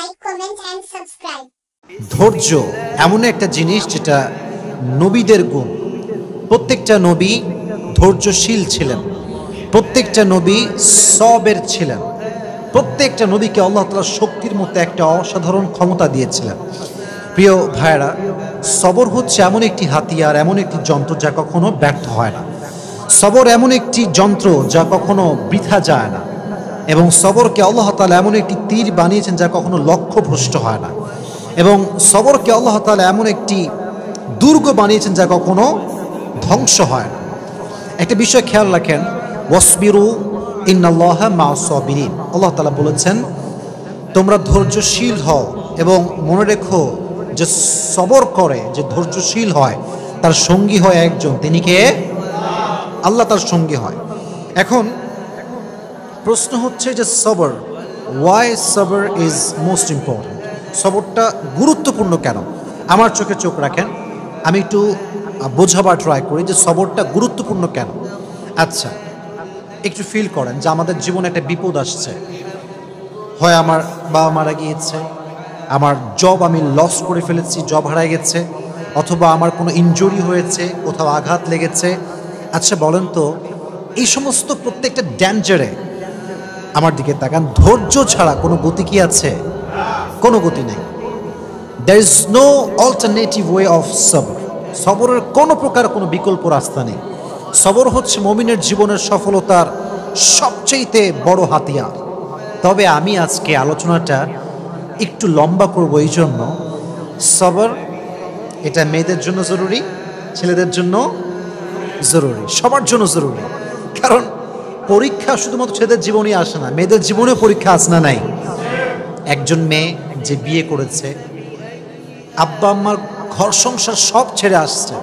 like, comment and subscribe. ধৈর্য এমন একটা জিনিস যেটা নবীদের গুণ। প্রত্যেকটা নবী ধৈর্যশীল ছিলেন, প্রত্যেকটা নবী সবের ছিলেন, প্রত্যেকটা নবীকে আল্লাহ তাআলা শক্তির মধ্যে একটা অসাধারণ ক্ষমতা দিয়েছিলেন। প্রিয় ভাইয়েরা, সবর হচ্ছে এমন একটি হাতিয়ার, এমন একটি যন্ত্র যা কখনো ব্যর্থ হয় না। সবর এমন একটি যন্ত্র যা কখনো বৃথা যায় না, এবং সবরকে আল্লাহ তাআলা এমন একটি তীর বানিয়েছেন যা কখনো লক্ষ্যভ্রষ্ট হয় না, এবং সবরকে আল্লাহ তাআলা এমন একটি দুর্গ বানিয়েছেন যা কখনো ধ্বংস হয় না। একটা বিষয় খেয়াল রাখেন, ওয়াসবিরু ইন্নাল্লাহা মা'আস সাবিরিন। আল্লাহ তাআলা বলেছেন তোমরা ধৈর্যশীল হও, এবং মনে রেখো যে সবর করে, যে ধৈর্যশীল হয়, তার সঙ্গী হয় একজন, তিনি কে? আল্লাহ তার সঙ্গী হয়। এখন প্রশ্ন হচ্ছে যে সবর, ওয়াই সবর ইজ মোস্ট ইম্পর্ট্যান্ট? সবরটা গুরুত্বপূর্ণ কেন? আমার চোখে চোখ রাখেন, আমি একটু বোঝাবার ট্রাই করি যে সবরটা গুরুত্বপূর্ণ কেন। আচ্ছা, একটু ফিল করেন যে আমাদের জীবনে একটা বিপদ আসছে, হয় আমার বাবা মারা গিয়েছে, আমার জব আমি লস করে ফেলেছি, জব হারায় গেছে, অথবা আমার কোনো ইনজুরি হয়েছে, কোথাও আঘাত লেগেছে। আচ্ছা বলেন তো, এই সমস্ত প্রত্যেকটা ড্যাঞ্জারে আমার দিকে তাকান, ধৈর্য ছাড়া কোনো গতি কি আছে? কোনো গতি নেই। There is no alternative way of সবর। সবরের কোনো প্রকার কোনো বিকল্প রাস্তা নেই। সবর হচ্ছে মুমিনের জীবনের সফলতার সবচেয়ে বড় হাতিয়ার। তবে আমি আজকে আলোচনাটা একটু লম্বা করব, এই জন্য সবর এটা মেয়েদের জন্য জরুরি, ছেলেদের জন্য জরুরি, সবার জন্য জরুরি। কারণ পরীক্ষা শুধুমাত্র ছেলেদের জীবনেই আসে না, মেয়েদের জীবনেও পরীক্ষা আসে না নাই? একজন মেয়ে যে বিয়ে করেছে, আব্বা আম্মার ঘর সংসার সব ছেড়ে আসছে,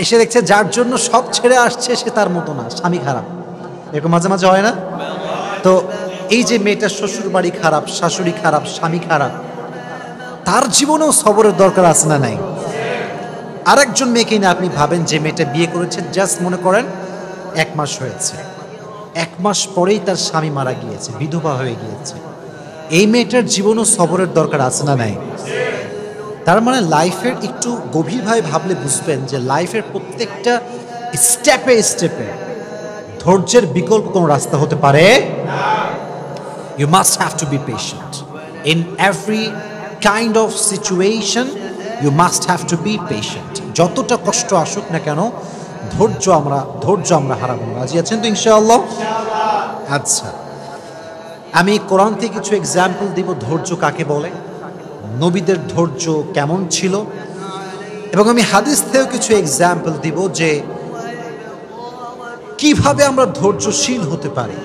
এসে দেখছে যার জন্য সব ছেড়ে আসছে সে তার মতো না, স্বামী খারাপ। এরকম মাঝে মাঝে হয় না? তো এই যে মেয়েটার শ্বশুর বাড়ি খারাপ, শাশুড়ি খারাপ, স্বামী খারাপ, তার জীবনেও সবরের দরকার আছে না নাই? আরেকজন মেয়েকে না আপনি ভাবেন, যে মেয়েটা বিয়ে করেছে, জাস্ট মনে করেন 1 মাস হয়েছে, 1 মাস পরেই তার স্বামী মারা গিয়েছে, বিধবা হয়ে গিয়েছে। এই মেয়েটার জীবনেও সবরের দরকার আছে না নাই? তার মানে লাইফের একটু গভীরভাবে ভাবলে বুঝবেন যে লাইফের প্রত্যেকটা স্টেপে স্টেপে ধৈর্যের বিকল্প কোনো রাস্তা হতে পারে। You must have to be patient in every kind of situation. You must have to be patient. যতটা কষ্ট আসুক না কেন, ধৈর্য আমরা হারাবো না। রাজি আছেন তো ইনশাআল্লাহ? আচ্ছা, আমি কোরআন থেকে কিছু এক্সাম্পল দিব ধৈর্য কাকে বলে, নবীদের ধৈর্য কেমন ছিল, এবং আমি হাদিস থেকেও কিছু এক্সাম্পল দিব যে কিভাবে আমরা ধৈর্যশীল হতে পারি।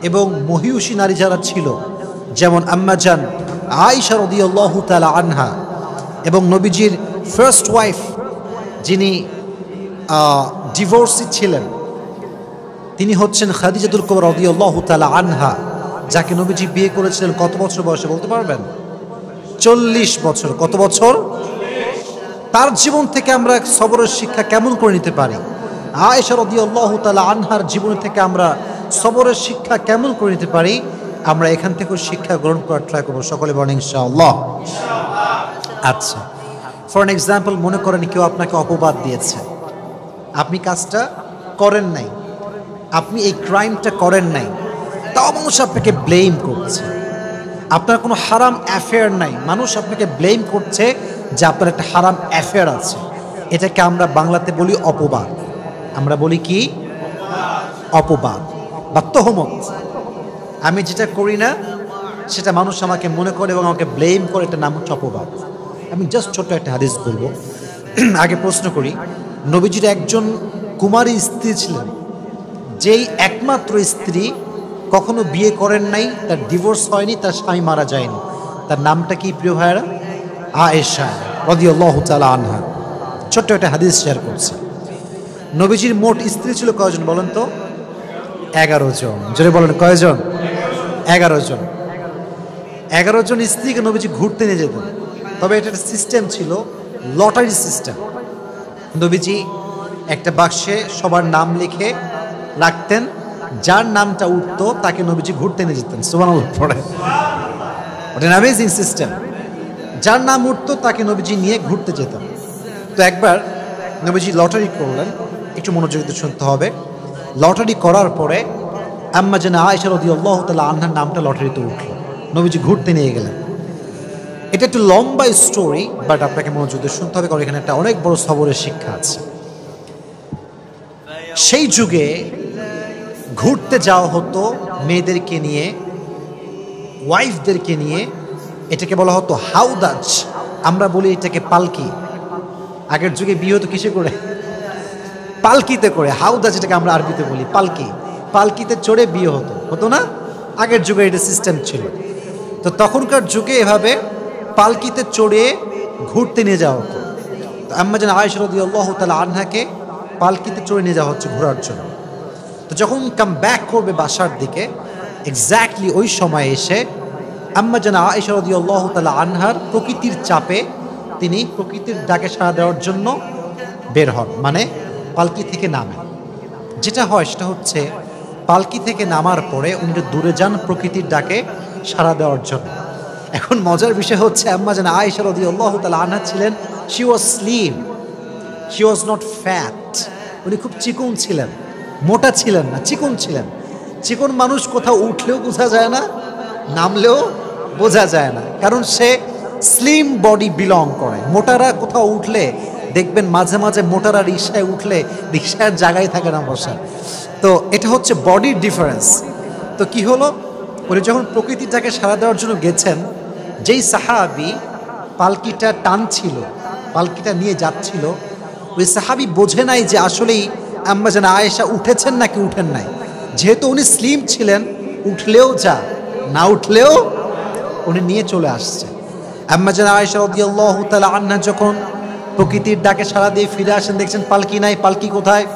এবং মহিয়সী নারী যারা ছিল, যেমন আম্মা জান আয়েশা রাদিয়াল্লাহু তাআলা আনহা, এবং নবীজির ফার্স্ট ওয়াইফ যিনি ডিভোর্সি ছিলেন, তিনি হচ্ছেন খাদিজাতুল কুবরা রাদিয়াল্লাহু তাআলা আনহা, যাকে নবীজি বিয়ে করেছিলেন কত বছর বয়সে বলতে পারবেন? 40 বছর। কত বছর? তার জীবন থেকে আমরা সবরের শিক্ষা কেমন করে নিতে পারি? আয়েশা রাদিয়াল্লাহু তাআলা আনহার জীবন থেকে আমরা সবরের শিক্ষা কেমন করে নিতে পারি? আমরা এখান থেকে শিক্ষা গ্রহণ করার ট্রাই করবো। সকলে বলেন ইনশাআল্লাহ। আচ্ছা, ফর এন এক্সাম্পল, মনে করেন কেউ আপনাকে অপবাদ দিয়েছে, আপনি কাজটা করেন নাই, আপনি এই ক্রাইমটা করেন নাই, তাও মানুষ আপনাকে ব্লেম করছে। আপনার কোনো হারাম অ্যাফেয়ার নাই, মানুষ আপনাকে ব্লেম করছে যে আপনার একটা হারাম অ্যাফেয়ার আছে। এটাকে আমরা বাংলাতে বলি অপবাদ। আমরা বলি কি? অপবাদ বা তহমত। আমি যেটা করি না সেটা মানুষ আমাকে মনে করে এবং আমাকে ব্লেম করে, এটা নাম হচ্ছে অপবাদ। আমি জাস্ট ছোট্ট একটা হাদিস বলবো। আগে প্রশ্ন করি, নবীজির একজন কুমারী স্ত্রী ছিলেন, যেই একমাত্র স্ত্রী কখনো বিয়ে করেন নাই, তার ডিভোর্স হয়নি, তার স্বামী মারা যায়নি। তার নামটা কি প্রিয় ভাইয়েরা? আয়েশা রাদিয়াল্লাহু তাআলা আনহা। ছোট্ট একটা হাদিস শেয়ার করছি। নবীজির মোট স্ত্রী ছিল কয়জন বলেন তো? 11 জন। জোরে বলেন কয়জন? 11 জন। 11 জন স্ত্রীকে নবীজি ঘুরতে নিয়ে যেতেন। তবে এটা একটা সিস্টেম ছিল, লটারি সিস্টেম। নবীজি একটা বাক্সে সবার নাম লিখে রাখতেন, যার নামটা উঠতো তাকে নবীজি ঘুরতে নিয়ে যেতেন। সুবহানাল্লাহ পড়ে। ওটা অ্যামেজিং সিস্টেম। যার নাম উঠতো তাকে নবীজি নিয়ে ঘুরতে যেতেন। তো একবার নবীজি লটারি করলেন, একটু মনোযোগ দিয়ে শুনতে হবে। লটারি করার পরে আম্মা জানা আয়েশা রাদিয়াল্লাহু তাআলা আনহার নামটা লটারিতে উঠল, নবীজি ঘুরতে নিয়ে গেলেন। এটা একটু লম্বা স্টোরি, বাট আপনাকে মনোযোগ দিয়ে শুনতে হবে, কারণ এখানে একটা অনেক বড় সবরের শিক্ষা আছে। সেই যুগে ঘুরতে যাওয়া হতো মেয়েদেরকে নিয়ে, ওয়াইফদেরকে নিয়ে। এটাকে বলা হতো হাউদাজ, আমরা বলি এটাকে পালকি। আগের যুগে বিয়ে হতো কিসে করে? পালকিতে করে। হাউদাজ এটাকে আমরা আরবিতে বলি পালকি। পালকিতে চড়ে বিয়ে হতো না? আগের যুগে এটা সিস্টেম ছিল। তো তখনকার যুগে এভাবে পালকিতে চড়ে ঘুরতে নিয়ে যাওয়া হতো। তো আম্মা জান আয়েশা রাদিয়াল্লাহু তাআলা আনহাকে পালকিতে চড়ে নিয়ে যাওয়া হচ্ছে ঘোরার জন্য। তো যখন কাম ব্যাক করবে বাসার দিকে, এক্স্যাক্টলি ওই সময় এসে আম্মা জান আয়েশা রাদিয়াল্লাহু তাআলা আনহার প্রকৃতির চাপে তিনি প্রকৃতির ডাকে সাড়া দেওয়ার জন্য বের হন, মানে পালকি থেকে নামেন। যেটা হয় সেটা হচ্ছে পালকি থেকে নামার পরে উনি দূরে যান প্রকৃতির ডাকে সাড়া দেওয়ার জন্য। এখন মজার বিষয় হচ্ছে আম্মা জান আয়েশা রাদিয়াল্লাহু তাআলা আনহা ছিলেন, she was slim, she was not fat. উনি খুব চিকন ছিলেন, মোটা ছিলেন না, চিকন ছিলেন। চিকন মানুষ কোথাও উঠলেও বোঝা যায় না, নামলেও বোঝা যায় না, কারণ সে স্লিম বডি বিলং করে। মোটারা কোথাও উঠলে দেখবেন মাঝে মাঝে মোটারা রিক্সায় উঠলে রিক্সার জায়গায় থাকে না বসা। তো এটা হচ্ছে বডির ডিফারেন্স। তো কি হলো, উনি যখন প্রকৃতিটাকে সাড়া দেওয়ার জন্য গেছেন, যেই সাহাবি পালকিটা টানছিল, পালকিটা নিয়ে যাচ্ছিল, ওই সাহাবি বোঝে নাই যে আসলেই আম্মা জান আয়েশা উঠেছেন নাকি উঠেন নাই। যেহেতু উনি স্লিম ছিলেন, উঠলেও যা, না উঠলেও উনি নিয়ে চলে আসছে। আম্মা জান আয়েশা রাদিয়াল্লাহু তাআলা আনহা যখন প্রকৃতির ডাকে সাড়া দিয়ে ফিরে আসেন, দেখছেন পালকি নাই। পালকি কোথায়?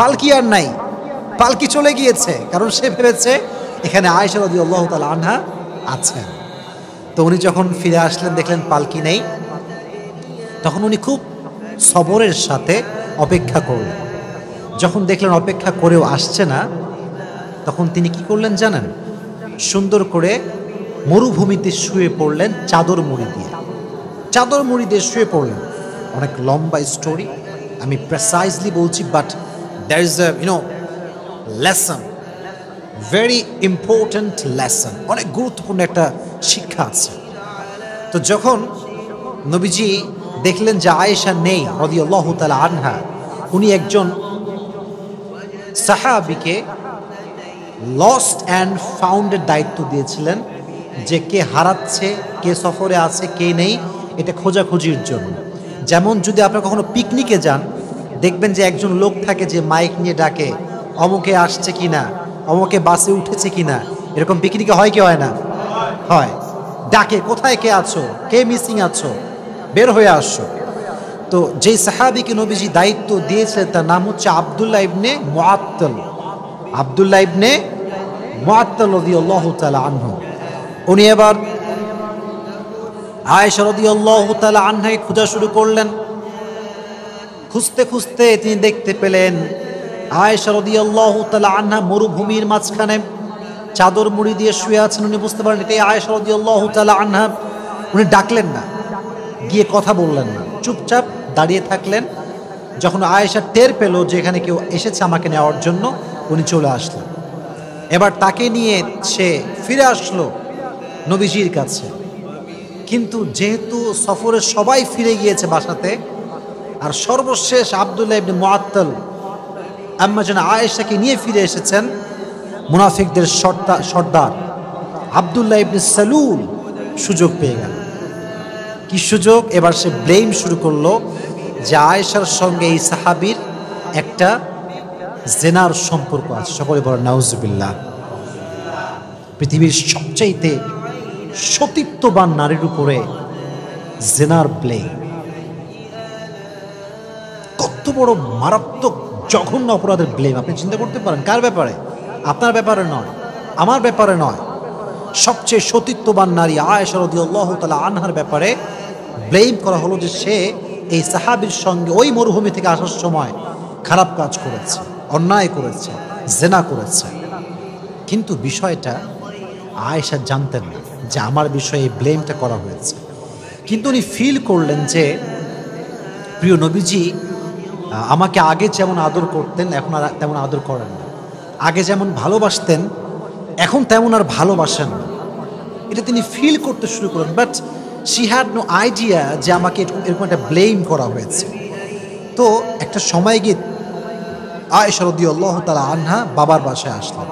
পালকি আর নাই, পালকি চলে গিয়েছে। কারণ সে ভেবেছে এখানে আয়েশা রাদিয়াল্লাহু তাআলা আনহা আছেন। তো উনি যখন ফিরে আসলেন, দেখলেন পালকি নেই। তখন উনি খুব সবরের সাথে অপেক্ষা করলেন। যখন দেখলেন অপেক্ষা করেও আসছে না, তখন তিনি কি করলেন জানেন? সুন্দর করে মরুভূমিতে শুয়ে পড়লেন চাদর মুড়ি দিয়ে। চাদর মুড়ি দিয়ে শুয়ে পড়লেন। অনেক লম্বা স্টোরি, আমি প্রেসাইজলি বলছি, but there is a lesson, very important lesson, অনেক গুরুত্বপূর্ণ একটা শিক্ষা আছে। তো যখন নবীজি দেখলেন যে আয়েশা নেই রাদিয়াল্লাহু তাআলা আনহা, উনি একজন সাহাবীকে লস্ট অ্যান্ড ফাউন্ডের দায়িত্ব দিয়েছিলেন, যে কে হারাচ্ছে, কে সফরে আছে, কে নেই, এটা খোঁজাখুঁজির জন্য। যেমন যদি আপনারা কখনো পিকনিকে যান, দেখবেন যে একজন লোক থাকে যে মাইক নিয়ে ডাকে, অমুকে আসছে কিনা, অমুকে বাসে উঠেছে কিনা। এরকম পিকনিকে হয় কি হয় না? হয়। ডাকে, কোথায় কে আছো, কে মিসিং আছো, বের হয়ে আসো। তো যেই সাহাবীকে নবীজি দায়িত্ব দিয়েছিলেন তার নাম হচ্ছে আব্দুল্লাহ ইবনে মুআত্তাল। আব্দুল্লাহ ইবনে মুআত্তাল রাদিয়াল্লাহু তাআলা আনহু। উনি এবার আয়েশা রাদিয়াল্লাহু তাআলা আনহাকে খোঁজা শুরু করলেন। খুঁজতে খুঁজতে তিনি দেখতে পেলেন আয়েশা রাদিয়াল্লাহু তাআলা আনহা মরুভূমির মাঝখানে চাদর মুড়ি দিয়ে শুয়ে আছেন। উনি বুঝতে পারেন এটাই আয়েশা রাদিয়াল্লাহু তাআলা আনহা। উনি ডাকলেন না, গিয়ে কথা বললেন না, চুপচাপ দাঁড়িয়ে থাকলেন। যখন আয়েশা টের পেল যে এখানে কেউ এসেছে আমাকে নেওয়ার জন্য, উনি চলে আসলেন। এবার তাকে নিয়ে সে ফিরে আসলো নবীজির কাছে। কিন্তু যেহেতু সফরে সবাই ফিরে গিয়েছে বাসাতে, আর সর্বশেষ আব্দুল্লাহ ইবনে মুআত্তাল আম্মা জান আয়েশাকে নিয়ে ফিরে এসেছেন, মুনাফিকদের সর্দার আব্দুল্লাহ ইবনে সালুল সুযোগ পেয়ে গেল। কি সুযোগ? এবার সে ব্লেম শুরু করলো যে আয়েশার সঙ্গে এই সাহাবীর একটা জেনার সম্পর্ক আছে। সকলে বলেন নাউজুবিল্লাহ। পৃথিবীর সবচাইতে সতীত্ববান নারীর উপরে জেনার ব্লেম, কত বড় মারাত্মক জঘন্য অপরাধের ব্লেম। আপনি চিন্তা করতে পারেন কার ব্যাপারে? আপনার ব্যাপারে নয়, আমার ব্যাপারে নয়, সবচেয়ে সতীত্ববান নারী আয়েশা রাদিয়াল্লাহু তাআলা আনহার ব্যাপারে ব্লেম করা হলো যে সে এই সাহাবীর সঙ্গে ওই মরুভূমি থেকে আসার সময় খারাপ কাজ করেছে, অন্যায় করেছে, জেনা করেছে। কিন্তু বিষয়টা আয়েশা জানতেন না যে আমার বিষয়ে ব্লেমটা করা হয়েছে, কিন্তু উনি ফিল করলেন যে প্রিয় নবীজি আমাকে আগে যেমন আদর করতেন এখন আর তেমন আদর করেন না, আগে যেমন ভালোবাসতেন এখন তেমন আর ভালোবাসেন না। এটা তিনি ফিল করতে শুরু করেন, but she had no idea যে আমাকে এরকম একটা ব্লেম করা হয়েছে। তো একটা সময় গিয়ে আয়েশা রাদিয়াল্লাহু তাআলা আনহা বাবার বাসায় আসলেন।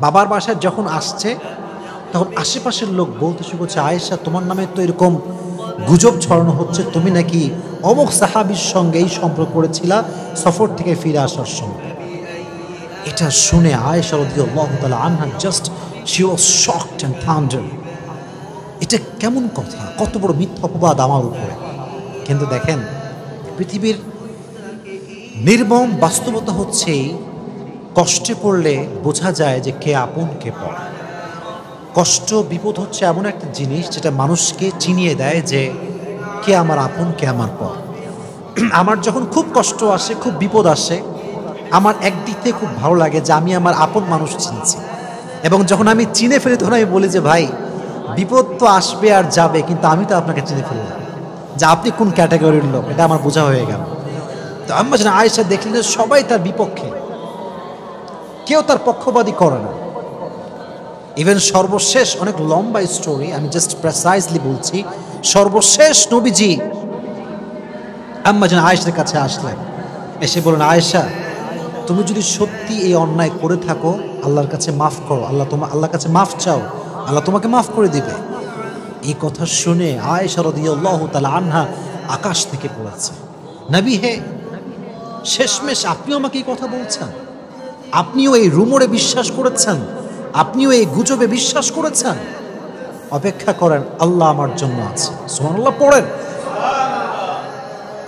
বাবার বাসায় যখন আসছে তখন আশেপাশের লোক বলতে শুরু করছে, আয়েশা তোমার নামে তো এরকম গুজব ছড়ানো হচ্ছে, তুমি নাকি অমুক সাহাবীর সঙ্গে এই সম্পর্ক করেছিলা সফর থেকে ফিরে আসার সময়। এটা শুনে আয়েশা রাদিয়াল্লাহু তাআলা আনহা just she was shocked and thundered. এটা কেমন কথা, কত বড় মিথ্যা অপবাদ আমার উপরে। কিন্তু দেখেন পৃথিবীর নির্মম বাস্তবতা হচ্ছে কষ্টে পড়লে বোঝা যায় যে কে আপন কে পর। কষ্ট বিপদ হচ্ছে এমন একটা জিনিস যেটা মানুষকে চিনিয়ে দেয় যে কে আমার আপন কে আমার পর। আমার যখন খুব কষ্ট আসে, খুব বিপদ আসে, আমার একদিক থেকে খুব ভালো লাগে যে আমি আমার আপন মানুষ চিনছি, এবং যখন আমি চিনে ফেলি তখন আমি বলি যে ভাই বিপদ তো আসবে আর যাবে, কিন্তু আমি তো আপনাকে চিনে ফেললাম যে আপনি কোন ক্যাটাগরির লোক, এটা আমার বোঝা হয়ে গেল। তো আম্মা জান আয়েশা দেখলেন সবাই তার বিপক্ষে, কেউ তার পক্ষপাতী করে না। ইভেন সর্বশেষ, অনেক লম্বা স্টোরি, আমি জাস্ট প্রেসাইজলি বলছি, সর্বশেষ নবীজি আম্মা জান আয়েশার কাছে আসলেন, এসে বলেন আয়েশা তুমি যদি সত্যি এই অন্যায় করে থাকো আল্লাহর কাছে মাফ করো, আল্লাহর কাছে মাফ চাও, আল্লাহ তোমাকে মাফ করে দিবে। এই কথা শুনে আয়েশা রাদিয়াল্লাহু তাআলা আনহা আকাশ থেকে পড়েছে, নবী হে, শেষমেশ আপনিও আমাকে এই কথা বলছেন, আপনিও এই রুমরে বিশ্বাস করেছেন, আপনিও এই গুজবে বিশ্বাস করেছেন? অপেক্ষা করেন, আল্লাহ আমার জন্য আছে। সুবহানাল্লাহ পড়েন।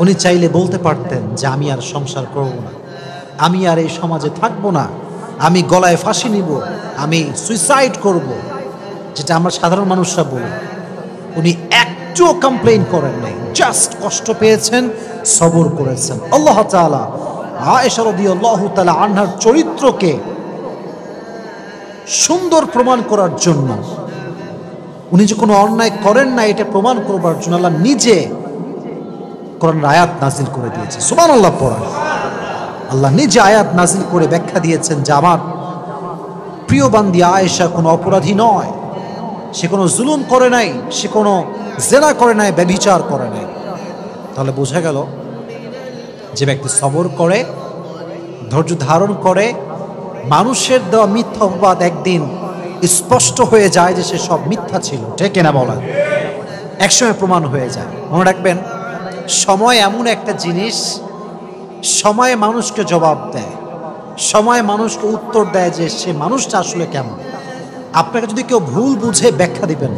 উনি চাইলে বলতে পারতেন যে আমি আর সংসার করব না, আমি আর এই সমাজে থাকবো না, আমি গলায় ফাঁসি নিব, আমি সুইসাইড করব, যেটা আমরা সাধারণ মানুষরা বলি। উনি একটুও কমপ্লেইন করেন নাই, জাস্ট কষ্ট পেয়েছেন, সবর করেছেন। আল্লাহ তাআলা আয়েশা রাদিয়াল্লাহু তাআলা আনহার চরিত্রকে সুন্দর প্রমাণ করার জন্য, উনি যে কোনো অন্যায় করেন না এটা প্রমাণ করবার জন্য আল্লাহ নিজে কোরআনের আয়াত নাজিল করে দিয়েছে। সুবহানাল্লাহ পড়েন। আল্লাহ নিজে আয়াত নাজিল করে ব্যাখ্যা দিয়েছেন যে আমার প্রিয় বান্দি আয়েশা কোনো অপরাধী নয়, সে কোনো জুলুম করে নাই, সে কোনো জেনা করে নাই, ব্যভিচার করে নাই। তাহলে বোঝা গেল যে ব্যক্তি সবর করে, ধৈর্য ধারণ করে, মানুষের দেওয়া মিথ্যা অপবাদ একদিন স্পষ্ট হয়ে যায় যে সে সব মিথ্যা ছিল, ঠিক কিনা বলেন? একসময় প্রমাণ হয়ে যায়। মনে রাখবেন, সময় এমন একটা জিনিস, সময়ে মানুষকে জবাব দেয়, সময় মানুষকে উত্তর দেয় যে সে মানুষটা আসলে কেমন। আপনাকে যদি কেউ ভুল বুঝে ব্যাখ্যা দিবেন,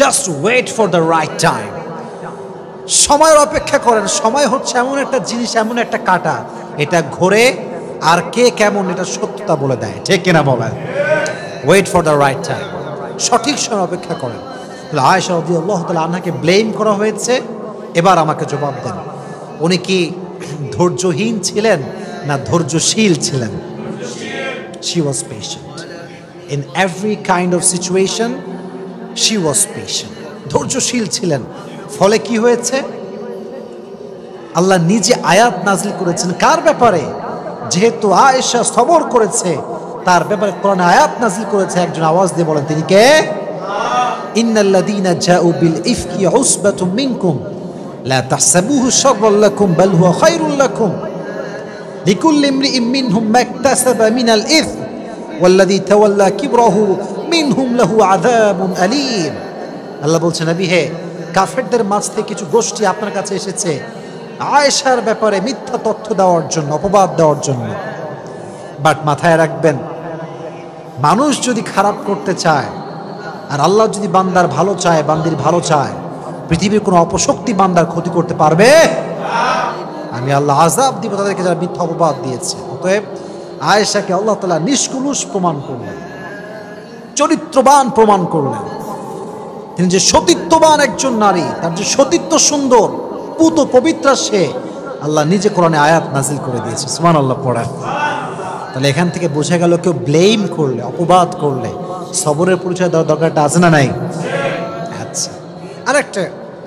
just wait for the right time. সময়ের অপেক্ষা করেন। সময় হচ্ছে এমন একটা জিনিস, এমন একটা কাঁটা, এটা ঘোরে আর কে কেমন এটা সত্যতা বলে দেয়, ঠিক কিনা বলেন? Wait for the right time, সঠিক সময় অপেক্ষা করেন। তাহলে আয়েশা রাদিয়াল্লাহু তাআলা আনহাকে ব্লেম করা হয়েছে, এবার আমাকে জবাব দেন, উনি কি ধৈর্যহীন ছিলেন না ধৈর্যশীল ছিলেন? She was patient in every kind of situation. She was patient, ধৈর্যশীল ছিলেন। ফলে কি হয়েছে? আল্লাহ নিজে আয়াত নাজিল করেছেন কার ব্যাপারে? যেহেতু আয়েশা সবর করেছে তার ব্যাপারে কোরআনে আয়াত নাজিল করেছে। একজন আওয়াজ দিয়ে বলেন তিনি কে? ইন্নাল্লাযীনা জাউ বিল ইফকি উসবাতুম মিনকুম লা তাহসাবুহু শাররাল লাকুম বাল হুয়া খায়রুল লাকুম লিকুল্লি ইমরিইম মিনহুম মাকতাসাবা মিনাল ইথম ওয়াল্লাযী তাওয়াল্লা কিবরাহু মিনহুম লাহু আযাবুন আলীম। আল্লাহ বলছেন, নবী হে, কাফেরদের মাঝ থেকে কিছু গোষ্ঠী আপনার কাছে এসেছে আয়েশার ব্যাপারে মিথ্যা তথ্য দেওয়ার জন্য, অপবাদ দেওয়ার জন্য। বাট মাথায় রাখবেন, মানুষ যদি খারাপ করতে চায় আর আল্লাহ যদি বান্দার ভালো চায়, বান্দির ভালো চায়, পৃথিবীর কোনো অপশক্তি বান্দার ক্ষতি করতে পারবে? আমি আল্লাহ আযাব দিব তাদেরকে যারা মিথ্যা অপবাদ দিয়েছে। অতএব আয়েশাকে আল্লাহ তাআলা নিষ্কলুষ প্রমাণ করলেন, চরিত্রবান প্রমাণ করলেন। তিনি যে সতীত্ববান একজন নারী, তার যে সতীত্ব সুন্দর, পুত পবিত্রা, সে আল্লাহ নিজে কোরআনে আয়াত নাজিল করে দিয়েছে। সুবহানাল্লাহ পড়েন। তাহলে এখান থেকে বোঝা গেল কেউ ব্লেম করলে, অপবাদ করলে সবরের পরিচয় দেওয়ার দরকারটা আছে না নাই? আচ্ছা, আর একটা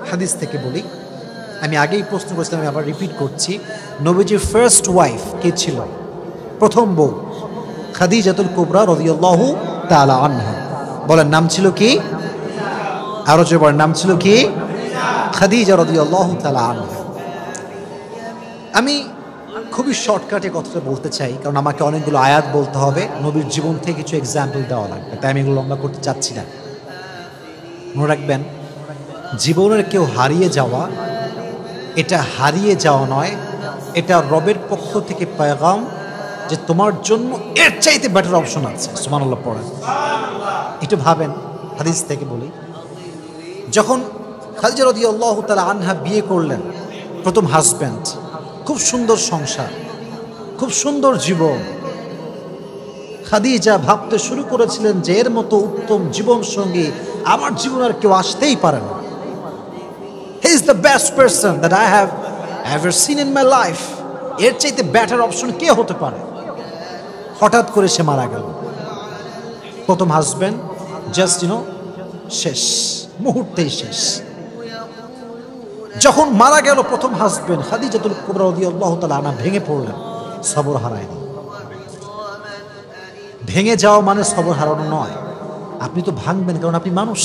হাদিস থেকে বলি, আমি আগেই প্রশ্ন করেছিলাম, আমি আবার রিপিট করছি। নবীজির ফার্স্ট ওয়াইফ কে ছিল? প্রথম বউ খাদিজাতুল কুবরা রাদিয়াল্লাহু তাআলা আনহা। বলেন নাম ছিল কি? আরো জোরে বলেন, নাম ছিল কি? খাদিজা রাদিয়াল্লাহু তাআলা আনহা। আমি খুবই শর্টকাটে কথাটা বলতে চাই, কারণ আমাকে অনেকগুলো আয়াত বলতে হবে, নবীর জীবন থেকে কিছু এক্সাম্পল দেওয়া লাগবে, তাই আমি এগুলো লম্বা করতে চাচ্ছি না। মনে রাখবেন, জীবনের কেউ হারিয়ে যাওয়া, এটা হারিয়ে যাওয়া নয়, এটা রবের পক্ষ থেকে পেগাম যে তোমার জন্য এর চাইতে বেটার অপশন আছে। সুবহানাল্লাহ পড়েন। একটু ভাবেন, হাদিস থেকে বলি, যখন খাদিজা রাদিয়াল্লাহু তাআলা আনহা বিয়ে করলেন, প্রথম হাজব্যান্ড, খুব সুন্দর সংসার, খুব সুন্দর জীবন। খাদিজা ভাবতে শুরু করেছিলেন যে এর মতো উত্তম জীবন সঙ্গী আমার জীবন আর কেউ আসতেই পারে না। He is the best person that I have ever seen in my life. এর চাইতে বেটার অপশন কে হতে পারে? হঠাৎ করে সে মারা গেল। প্রথম হাজব্যান্ড জাস্ট শেষ, মুহূর্তেই শেষ। যখন মারা গেল প্রথম হাজবেন্ড, খাদিজাতুল কুবরা রাদিয়াল্লাহু তাআলা আনহা ভেঙে পড়লেন, সবর হারায়নি। ভেঙে যাওয়া মানে সবর হারানো নয়। আপনি তো ভাঙবেন, কারণ আপনি মানুষ,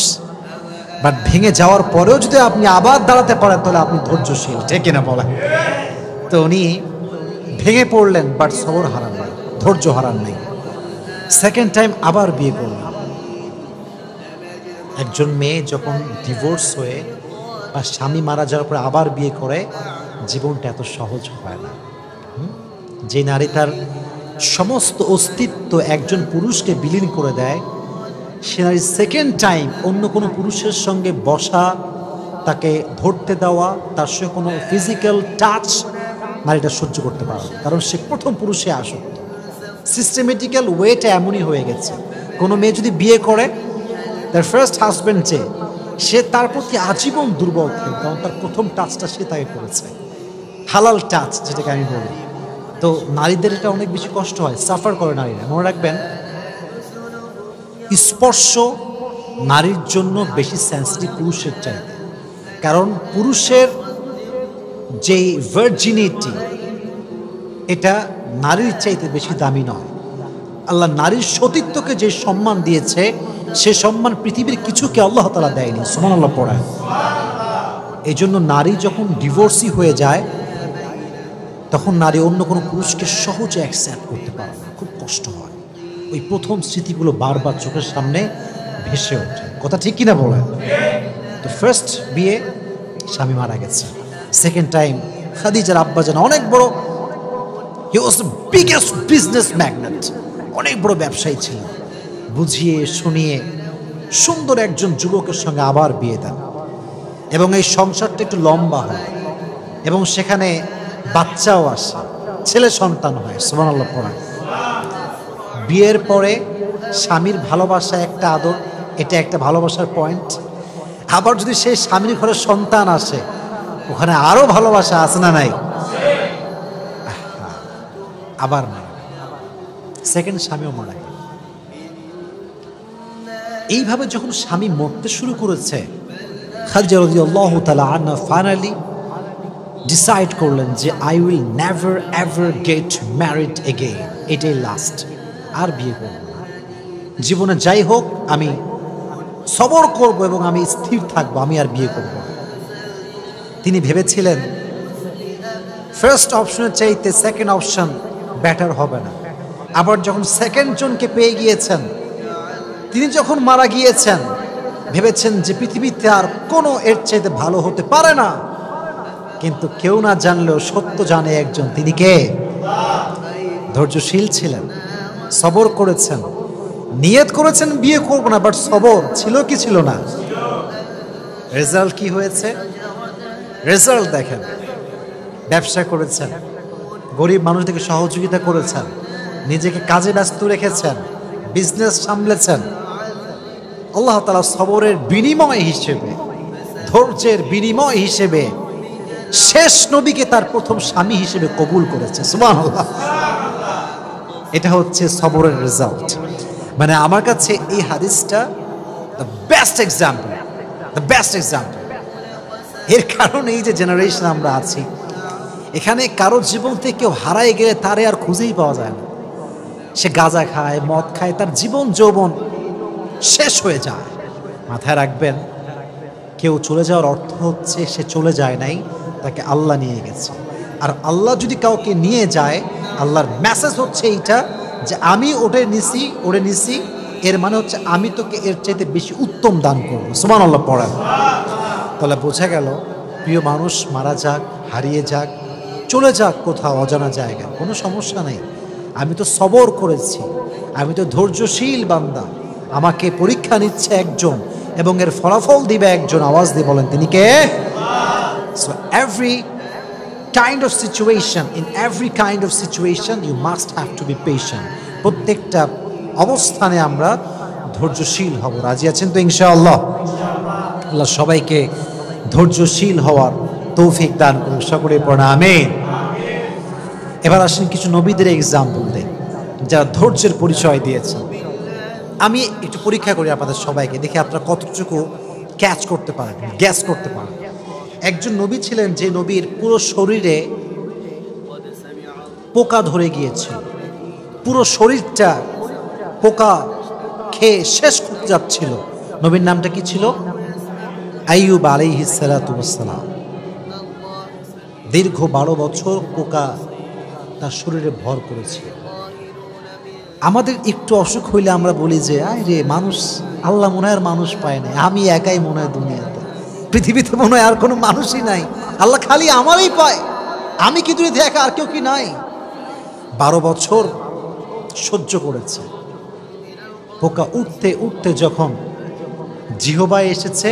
বাট ভেঙে যাওয়ার পরেও যদি আপনি আবার দাঁড়াতে পারেন তাহলে আপনি ধৈর্যশীল, ঠিক কিনা বলেন? তো উনি ভেঙে পড়লেন, বাট সবর হারান নাই, ধৈর্য হারান নাই। সেকেন্ড টাইম আবার বিয়ে করলেন। একজন মেয়ে যখন ডিভোর্স হয়ে বা স্বামী মারা যাওয়ার পরে আবার বিয়ে করে, জীবনটা এত সহজ হয় না। যে নারী তার সমস্ত অস্তিত্ব একজন পুরুষকে বিলীন করে দেয়, সে নারী সেকেন্ড টাইম অন্য কোনো পুরুষের সঙ্গে বসা, তাকে ধরতে দেওয়া, তার সঙ্গে কোনো ফিজিক্যাল টাচ নারীটা সহ্য করতে পারে না, কারণ সে প্রথম পুরুষে আসক্ত। সিস্টেমেটিক্যাল ওয়েটা এমনই হয়ে গেছে। কোনো মেয়ে যদি বিয়ে করে, তার ফার্স্ট হাজব্যান্ড যে, সে তার প্রতি আজীবন দুর্বল থাকে, কারণ তার প্রথম টাচটা সে তাকে করেছে, হালাল টাচ যেটাকে আমি বলি। তো নারীদের এটা অনেক বেশি কষ্ট হয়, সাফার করে নারীরা। মনে রাখবেন, স্পর্শ নারীর জন্য বেশি সেন্সিটিভ পুরুষের চাইতে, কারণ পুরুষের যেই ভার্জিনিটি, এটা নারীর চাইতে বেশি দামি নয়। আল্লাহ নারীর সতীত্বকে যে সম্মান দিয়েছে, সে সম্মান পৃথিবীর কিছুকে আল্লাহ তাআলা দেয়নি। সুবহানাল্লাহ পড়ায়। এই জন্য নারী যখন ডিভোর্সি হয়ে যায়, তখন নারী অন্য কোনো পুরুষকে সহজে অ্যাকসেপ্ট করতে পারে না, খুব কষ্ট হয়। ওই প্রথম স্মৃতিগুলো বারবার চোখের সামনে ভেসে ওঠে। কথা ঠিক কিনা বলেন? তো ফার্স্ট বিয়ে, স্বামী মারা গেছে। সেকেন্ড টাইম খাদিজার আব্বাজান অনেক বড়, he was the biggest business magnate, অনেক বড় ব্যবসায়ী ছিলেন। বুঝিয়ে শুনিয়ে সুন্দর একজন যুবকের সঙ্গে আবার বিয়ে দেন, এবং এই সংসারটা একটু লম্বা হয়, এবং সেখানে বাচ্চাও আসে, ছেলে সন্তান হয়। সুবহানাল্লাহ পড়া। বিয়ের পরে স্বামীর ভালোবাসা একটা আদর, এটা একটা ভালোবাসার পয়েন্ট। আবার যদি সেই স্বামীর ঘরে সন্তান আসে, ওখানে আরো ভালোবাসা আছে না নাই? আবার নাই, সেকেন্ড স্বামীও মারা গেল। এইভাবে যখন স্বামী মরতে শুরু করেছে, খাদিজা রাদিয়াল্লাহু তাআলা আনহা ফাইনালি ডিসাইড করলেন যে I will never ever get married again, এটাই লাস্ট, আর বিয়ে করব না। জীবনে যাই হোক আমি সবর করব এবং আমি স্থির থাকবো, আমি আর বিয়ে করব না। তিনি ভেবেছিলেন ফার্স্ট অপশনের চাইতে সেকেন্ড অপশন বেটার হবে না। আবার যখন সেকেন্ড জনকে পেয়ে গিয়েছেন, তিনি যখন মারা গিয়েছেন, ভেবেছেন যে পৃথিবীতে আর কোনো এর চাইতে ভালো হতে পারে না। কিন্তু কেউ না জানলেও সত্য জানে একজন, তিনি কে? ধৈর্যশীল ছিলেন, সবর করেছেন, নিয়ত করেছেন বিয়ে করব না, বাট সবর ছিল কি ছিল না? রেজাল্ট কি হয়েছে? রেজাল্ট দেখেন, ব্যবসা করেছেন, গরিব মানুষদেরকে সহযোগিতা করেছেন, নিজেকে কাজে ব্যস্ত রেখেছেন, বিজনেস সামলেছেন। আল্লাহ তাআলা সবরের বিনিময় হিসেবে, ধৈর্যের বিনিময় হিসেবে শেষ নবীকে তার প্রথম স্বামী হিসেবে কবুল করেছে। সুবহানাল্লাহ। এটা হচ্ছে সবরের রেজাল্ট। মানে আমার কাছে এই হাদিসটা the best example, the best example. এর কারণ এই যে জেনারেশন আমরা আছি, এখানে কারোর জীবন থেকে কেউ হারায় গেলে তারে আর খুঁজেই পাওয়া যায় না। সে গাঁজা খায়, মদ খায়, তার জীবন যৌবন শেষ হয়ে যায়। মাথায় রাখবেন, কেউ চলে যাওয়ার অর্থ হচ্ছে সে চলে যায় নাই, তাকে আল্লাহ নিয়ে গেছে। আর আল্লাহ যদি কাউকে নিয়ে যায়, আল্লাহর মেসেজ হচ্ছে এইটা যে আমি ওরে নিছি, এর মানে হচ্ছে আমি তোকে এর চাইতে বেশি উত্তম দান করবো। সুবহানাল্লাহ পড়েন। তাহলে বোঝা গেল, প্রিয় মানুষ মারা যাক, হারিয়ে যাক, চলে যাক কোথাও অজানা জায়গায়, কোনো সমস্যা নেই। আমি তো সবর করেছি, আমি তো ধৈর্যশীল বান্দা। আমাকে পরীক্ষা নিচ্ছে একজন এবং এর ফলাফল দিবে একজন। আওয়াজ দিয়ে বলেন তিনি কে? So every kind of situation, in every kind of situation you must have to be patient. প্রত্যেকটা অবস্থানে আমরা ধৈর্যশীল হব। রাজি আছেন তো ইনশাআল্লাহ? আল্লাহ সবাইকে ধৈর্যশীল হওয়ার তৌফিক দান করুন। সকলে পড়া আমিন। এবার আসেন কিছু নবীদের এক্সাম্পল দেই যারা ধৈর্যের পরিচয় দিয়েছেন। আমি একটু পরীক্ষা করি আপনাদের সবাইকে, দেখি আপনারা কতটুকু ক্যাচ করতে পারেন, গ্যাস করতে পারেন। একজন নবী ছিলেন যে নবীর পুরো শরীরে পোকা ধরে গিয়েছিল, পুরো শরীরটা পোকা খেয়ে শেষ করতে যাচ্ছিল। নবীর নামটা কি ছিল? আইয়ুব আলাইহিস সালাতু ওয়াস সালাম। দীর্ঘ 12 বছর পোকা তার শরীরে ভর করেছে। আমাদের একটু অসুখ হইলে আমরা বলি যে আয় রে মানুষ, আল্লাহ মনে হয় আর মানুষ পায় না, আমি একাই মনে হয় দুনিয়াতে, পৃথিবীতে মনে হয় আর কোনো মানুষই নাই, আল্লাহ খালি আমারই পায়, আমি কি দুনিয়াতে একা, আর কেউ কি নাই? 12 বছর সহ্য করেছে। পোকা উঠতে উঠতে যখন জিহবায় এসেছে,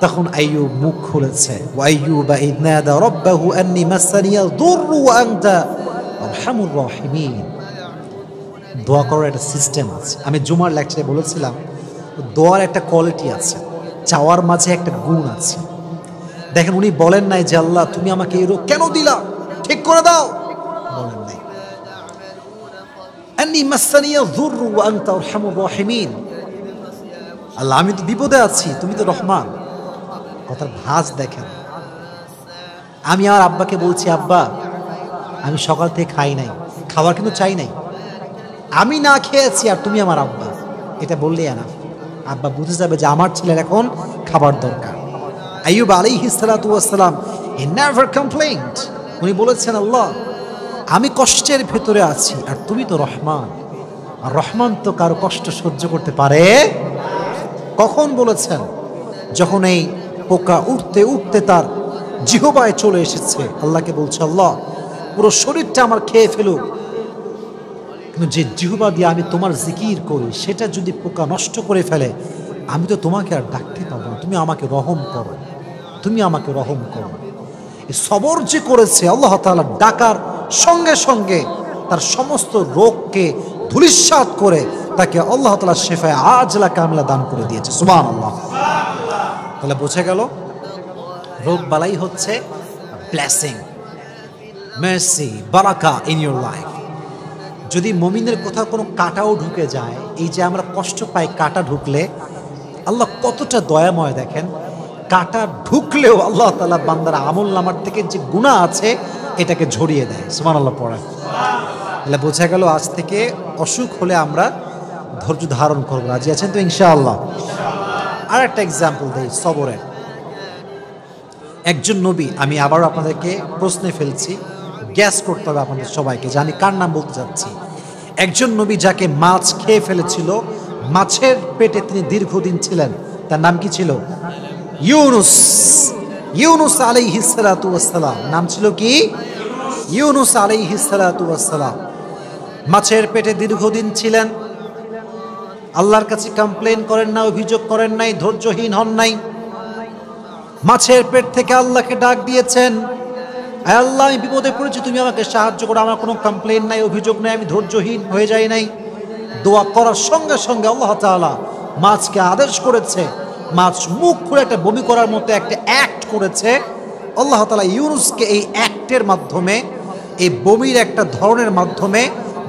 তখন আইয়ুব মুখ খুলেছে। ওয়াইয়ুবা ইয নাদা রাব্বাহু আন্নী মাসানিয়া দুররু ওয়া আনতা আরহামুর রাহিমিন। দোয়া করার একটা সিস্টেম আছে। আমি জুমার লেকচারে বলেছিলাম, দোয়ার একটা কোয়ালিটি আছে, চাওয়ার মাঝে একটা গুণ আছে। দেখেন, উনি বলেন নাই যে আল্লাহ তুমি আমাকে এই রোগ কেন দিলা, ঠিক করে দাও, বলেন নাই। আন্নী মাসানিয়া দুররু ওয়া আনতা আরহামুর রাহিমিন, আল্লাহ আমি তো বিপদে আছি, তুমি তো রহমান। কথার ভাঁজ দেখেন। আমি আমার আব্বাকে বলছি, আব্বা আমি সকাল থেকে খাই নাই, খাবার কিন্তু চাই নাই, আমি না খেয়েছি আর তুমি আমার আব্বা, এটা বললেই না, আব্বা বুঝে যাবে যে আমার ছেলের এখন খাবার দরকার। আইয়ুব আলাইহিস সালাতু ওয়াস সালাম হি নেভার কমপ্লেইনড। উনি বলেছেন, আল্লাহ আমি কষ্টের ভেতরে আছি আর তুমি তো রহমান, আর রহমান তো কারো কষ্ট সহ্য করতে পারে। কখন বলেছেন? যখন এই পোকা উঠতে উঠতে তার জিহবায় চলে এসেছে। আল্লাহকে বলছে, আল্লাহ পুরো শরীরটা আমার খেয়ে ফেলুক, কিন্তু যে জিহবা দিয়ে আমি তোমার জিকির করি সেটা যদি পোকা নষ্ট করে ফেলে, আমি তো তোমাকে আর ডাকতে পারবো না, তুমি আমাকে রহম করো, তুমি আমাকে রহম করো। এই সবর যে করেছে, আল্লাহ তাআলা ডাকার সঙ্গে সঙ্গে তার সমস্ত রোগকে ধূলিসাৎ করে তাকে আল্লাহ তাআলা শিফায়ে আজলা কামিলা দান করে দিয়েছে। সুবহানাল্লাহ। তাহলে বোঝা গেল, রোগ বালাই হচ্ছে ব্লেসিং, মার্সি, বারাকা ইন ইউর লাইফ। যদি মুমিনের কোথাও কোনো কাঁটাও ঢুকে যায়, এই যে আমরা কষ্ট পাই কাঁটা ঢুকলে, আল্লাহ কতটা দয়াময় দেখেন। কাঁটা ঢুকলেও আল্লাহ তাআলা বান্দার আমল নামার থেকে যে গুনাহ আছে এটাকে ঝরিয়ে দেয়। সুবহানাল্লাহ পড়েন। তাহলে বোঝা গেল, আজ থেকে অসুখ হলে আমরা ধৈর্য ধারণ করবো। রাজি আছেন তো ইনশাআল্লাহ? আর একটা এক্সাম্পল দেই সবরের। একজন নবী, আমি আবারও আপনাদেরকে প্রশ্নে ফেলছি, গ্যাস করতে হবে আপনাদের সবাইকে, জানি কার নাম বলতে যাচ্ছি। একজন নবী যাকে মাছ খেয়ে ফেলেছিল, মাছের পেটে তিনি দীর্ঘদিন ছিলেন, তার নাম কি ছিল? ইউনুস। ইউনুস আলাইহিস সালাতু ওয়াস সালাম। নাম ছিল কি? ইউনুস আলাইহিস সালাতু ওয়াস সালাম। মাছের পেটে দীর্ঘদিন ছিলেন, আল্লাহর কাছে কমপ্লেন করেন না, অভিযোগ করেন নাই, ধৈর্যহীন হন নাই। মাছের পেট থেকে আল্লাহকে ডাক দিয়েছেন, আল্লাহ আমি বিপদে পড়েছি, তুমি আমাকে সাহায্য করো, আমার কোনো কমপ্লেন নাই, অভিযোগ নাই, আমি ধৈর্যহীন হয়ে যাই নাই। দোয়া করার সঙ্গে সঙ্গে আল্লাহ তাআলা মাছকে আদেশ করেছে, মাছ মুখ খুলে একটা বমি করার মতো একটা অ্যাক্ট করেছে। আল্লাহ তাআলা ইউনুসকে এই অ্যাক্টের মাধ্যমে, এই বমির একটা ধরনের মাধ্যমে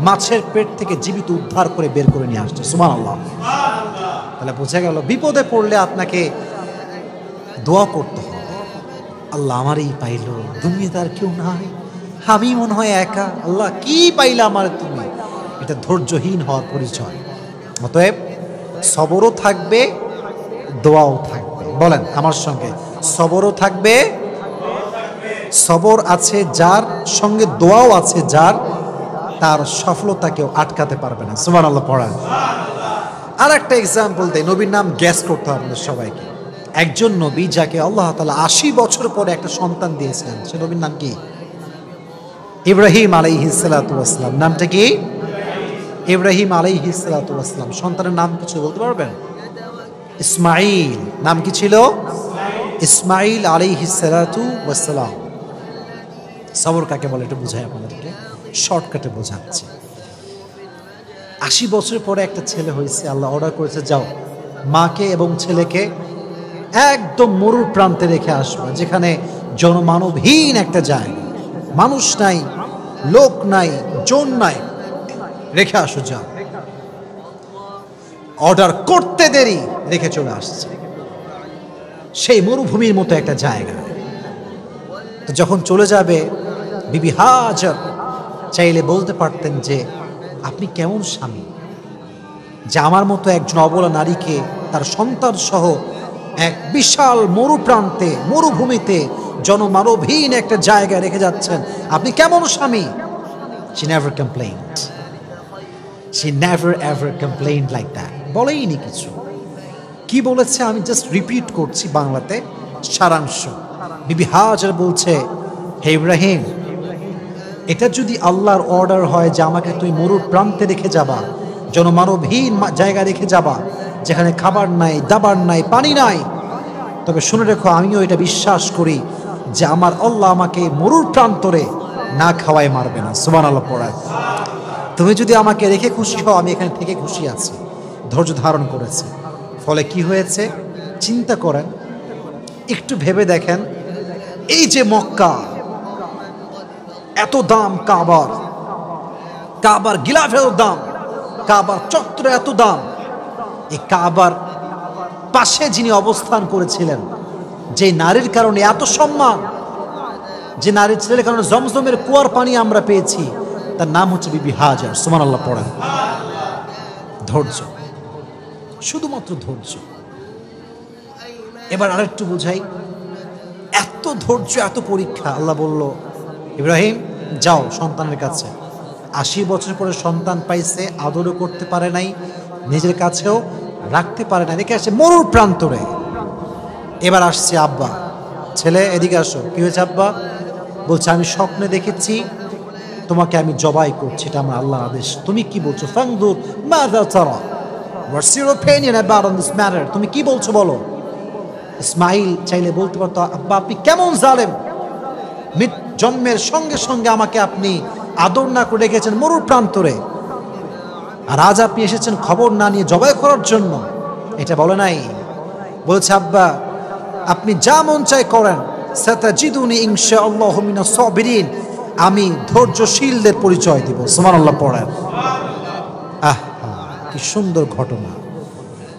মাছের পেট থেকে জীবিত উদ্ধার করে বের করে নিয়ে আসছে। সুবহানাল্লাহ। তাহলে বোঝা গেল বিপদে পড়লে আপনাকে দোয়া করতে হবে, আল্লাহ আমারই পাইলো, দুনিয়াতে আর কেউ নাই, আমি মনে হয় একা, আল্লাহ কি পাইলা আমার তুমি। এটা ধৈর্যহীন হওয়ার পরিচয়। অতএব সবরও থাকবে, দোয়াও থাকবে। বলেন আমার সঙ্গে, সবরও থাকবে, সবর আছে যার সঙ্গে দোয়াও আছে যার, তার সফলতা কেউ আটকাতে পারবে না। সুবহানাল্লাহ পড়ান। আর একটা এক্সাম্পল দেয়, নবীর নাম গ্যাস করতে হবে আমাদের সবাইকে। একজন নবী যাকে আল্লাহ তাআলা ৮০ বছর পরে একটা সন্তান দিয়েছিলেন, সে নবীর নাম কি? ইব্রাহিম আলাইহিস সালাতু ওয়াস সালাম। নামটা কি? ইব্রাহিম আলাইহিস সালাতু ওয়াস সালাম। সন্তানের নাম কিছু বলতে পারবেন? ইসমাঈল। নাম কি ছিল? ইসমাঈল আলাইহিস সালাতু ওয়াস সালাম। সবর কাকে বলে একটু বুঝাই আপনাদেরকে, শর্টকাটে বোঝাচ্ছি। ৮০ বছর পরে একটা ছেলে হয়েছে, আল্লাহ অর্ডার করেছে যাও মাকে এবং ছেলেকে একদম মরুর প্রান্তে রেখে আসবে, যেখানে জনমানবহীন একটা জায়গা, মানুষ নাই, লোক নাই, জন নাই, রেখে আসো যাও। অর্ডার করতে দেরি, রেখে চলে আসছে সেই মরুভূমির মতো একটা জায়গা। তো যখন চলে যাবে, বিবি হাজার চাইলে বলতে পারতেন যে আপনি কেমন স্বামী যে আমার মতো একজন অবলা নারীকে তার সন্তান সহ এক বিশাল মরু প্রান্তে, মরুভূমিতে, জনমানবহীন একটা জায়গায় রেখে যাচ্ছেন, আপনি কেমন স্বামী? She never complained. She never ever complained like that. বলেইনি কিছু। কি বলেছে আমি জাস্ট রিপিট করছি বাংলাতে সারাংশ। বিবি হাজার বলছে, হে ইব্রাহিম, এটা যদি আল্লাহর অর্ডার হয় যে আমাকে তুই মরুর প্রান্তে রেখে যাবা, জনমানবহীন জায়গা রেখে যাবা, যেখানে খাবার নাই, দাবার নাই, পানি নাই, তবে শুনে রেখো আমিও এটা বিশ্বাস করি যে আমার আল্লাহ আমাকে মরুর প্রান্তরে না খাওয়ায় মারবে না। সুবহানাল্লাহ পড়ায়। তুমি যদি আমাকে রেখে খুশি হও, আমি এখানে থেকে খুশি আছি। ধৈর্য ধারণ করেছে। ফলে কি হয়েছে চিন্তা করেন, একটু ভেবে দেখেন, এই যে মক্কা, এত দাম কাবার গিলাফের দাম, কাবার চত্বরে এত দাম, এই কাবার পাশে যিনি অবস্থান করেছিলেন, যে নারীর কারণে এত সম্মান, যে নারীর ছেলের কারণে জমজমের কুয়ার পানি আমরা পেয়েছি, তার নাম হচ্ছে বিবি হাজার। সুবহানাল্লাহ পড়েন। ধৈর্য, শুধুমাত্র ধৈর্য। এবার আরেকটু বুঝাই, এত ধৈর্য, এত পরীক্ষা। আল্লাহ বলল, ইব্রাহিম যাও সন্তানের কাছে। ৮০ বছর পরে সন্তান পাইছে, আদরও করতে পারে নাই, নিজের কাছেও রাখতে পারে না, রেখে আসছে মরুর প্রান্তরে। এবার আসছে আব্বা, ছেলে এদিকে আসো। কি হয়েছে আব্বা? বলছে আমি স্বপ্নে দেখেছি তোমাকে আমি জবাই করছি, এটা আমার আল্লাহর আদেশ। তুমি কি বলছো? ফাংদুর মাযা তারা, what's your opinion about on this matter? তুমি কি বলছো বলো। ইসমাইল চাইলে বলতে পারতো, আব্বা আপনি কেমন জালেম, জন্মের সঙ্গে সঙ্গে আমাকে আপনি আদর না করে রেখেছেন মরুর প্রান্তরে, আর আজ আপনি এসেছেন খবর না নিয়ে জবাই করার জন্য। এটা বলে নাই। বলছে আব্বা আপনি যা মন চাই করেন, সাতাজিদুনি ইনশাআল্লাহু মিনাস সাবিরিন, আমি ধৈর্যশীলদের পরিচয় দিব। সুবহানাল্লাহ পড়েন। কি সুন্দর ঘটনা,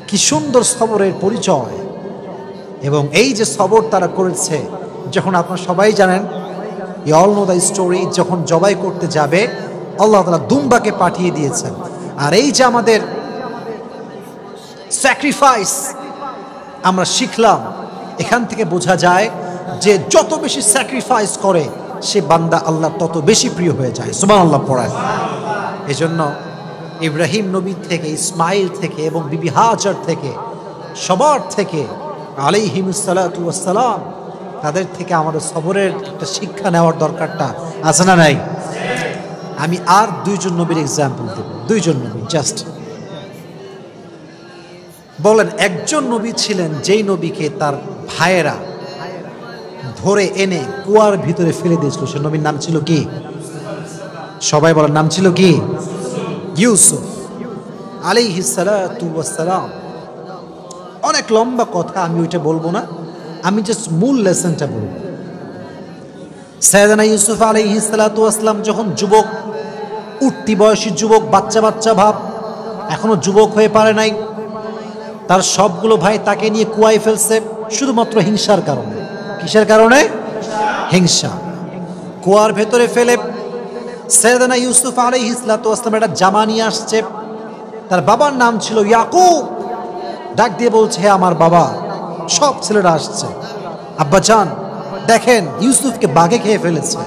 কি সুন্দর সবরের পরিচয়। এবং এই যে সবর তারা করেছে, যখন আপনারা সবাই জানেন, you all know the story, যখন জবাই করতে যাবে আল্লাহ তাআলা দুম্বাকে পাঠিয়ে দিয়েছেন। আর এই যে আমাদের স্যাক্রিফাইস আমরা শিখলাম, এখান থেকে বোঝা যায় যে যত বেশি স্যাক্রিফাইস করে সে বান্দা আল্লাহ তত বেশি প্রিয় হয়ে যায়। সুবহানাল্লাহ পড়ায়। এজন্য ইব্রাহিম নবী থেকে, ইসমাইল থেকে এবং বিবি হাজার থেকে, সবার থেকে আলাইহিমুস সালাতু ওয়াস সালাম, তাদের থেকে আমাদের সবরের একটা শিক্ষা নেওয়ার দরকারটা আছে না নাই? আমি আর দুইজন নবীর এক্সাম্পল দেব, দুইজন নবী জাস্ট। বলেন একজন নবী ছিলেন যেই নবীকে তার ভাইয়েরা ধরে এনে কুয়ার ভিতরে ফেলে দিয়েছিল, সে নবীর নাম ছিল কি? সবাই বলেন নাম ছিল কি? ইউসুফ আলাইহিস সালাতু ওয়াস সালাম। অনেক লম্বা কথা, আমি ওইটা বলবো না, আমি জাস্ট মূল লেসনটা বলবো। সাইয়েদনা ইউসুফ আলাইহিস সালাতু ওয়াস সালাম যখন যুবক উঠতি বয়সী যুবক, বাচ্চা বাচ্চা ভাব, এখনো যুবক হয়ে পারে নাই। তার সবগুলো ভাই তাকে নিয়ে কুয়ায় ফেলছে শুধুমাত্র হিংসার কারণে। কিসের কারণে? হিংসা। কুয়ার ভেতরে ফেলে সাইয়েদনা ইউসুফ আলাইহিস সালাতু ওয়াস সালাম একটা জামা নিয়ে আসছে। তার বাবার নাম ছিল ইয়াকুব। ডাক দিয়ে বলছে, হে আমার বাবা, সব ছেলেরা আসছে, আব্বা জান দেখেন ইউসুফকে বাঘে খেয়ে ফেলেছে,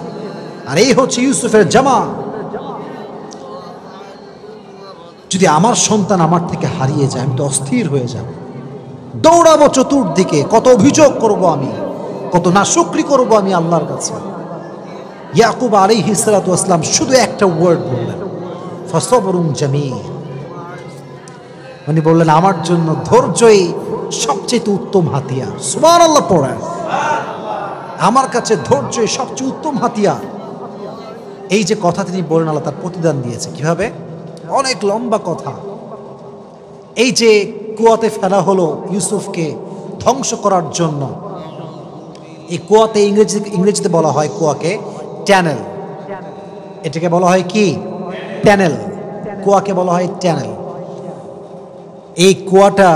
আর এই হচ্ছে ইউসুফের জামা। যদি আমার সন্তান আমার থেকে হারিয়ে যায় আমি তো অস্থির হয়ে যাব, দৌড়াবো চতুর্দিকে, কত অভিযোগ করব আমি, কত নাশুকরি করব আমি আল্লাহর কাছে। ইয়াকুব আলাইহিস সালাতু ওয়াস সালাম শুধু একটা ওয়ার্ড বললেন, ফাসবরুন জামিল। উনি বললেন, আমার জন্য ধৈর্যই সবচেয়ে উত্তম হাতিয়ার। সুবহানাল্লাহ পড়েন। আমার কাছে ধৈর্যই সবচেয়ে উত্তম হাতিয়ার। এই যে কথা তিনি বলেন, আল্লাহ তার প্রতিদান দিয়েছে। কিভাবে? অনেক লম্বা কথা। এই যে কুয়াতে ফেলা হলো ইউসুফকে ধ্বংস করার জন্য, এই কুয়াতে ইংরেজিতে বলা হয় কুয়াকে ট্যানেল। এটাকে বলা হয় কি? ট্যানেল। কুয়াকে বলা হয় ট্যানেল। এই কুয়াটা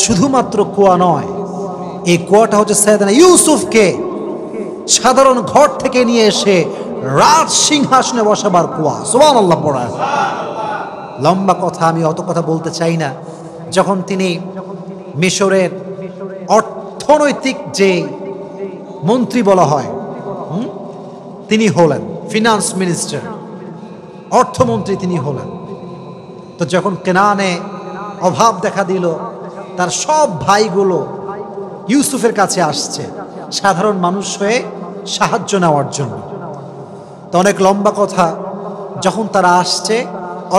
শুধুমাত্র কুয়া নয়, এই কুয়াটা হচ্ছে সাইয়েদনা ইউসুফকে সাধারণ ঘর থেকে নিয়ে এসে রাজ সিংহাসনে বসাবার কুয়া। সুবহানাল্লাহ পড়া। লম্বা কথা, আমি অত কথা বলতে চাই না। যখন তিনি মিশরের অর্থনৈতিক যে মন্ত্রী বলা হয়, তিনি হলেন ফিনান্স মিনিস্টার, অর্থমন্ত্রী তিনি হলেন। তো যখন কেনানে অভাব দেখা দিল, তার সব ভাইগুলো ইউসুফের কাছে আসছে সাধারণ মানুষ হয়ে সাহায্য নেওয়ার জন্য। তো অনেক লম্বা কথা, যখন তারা আসছে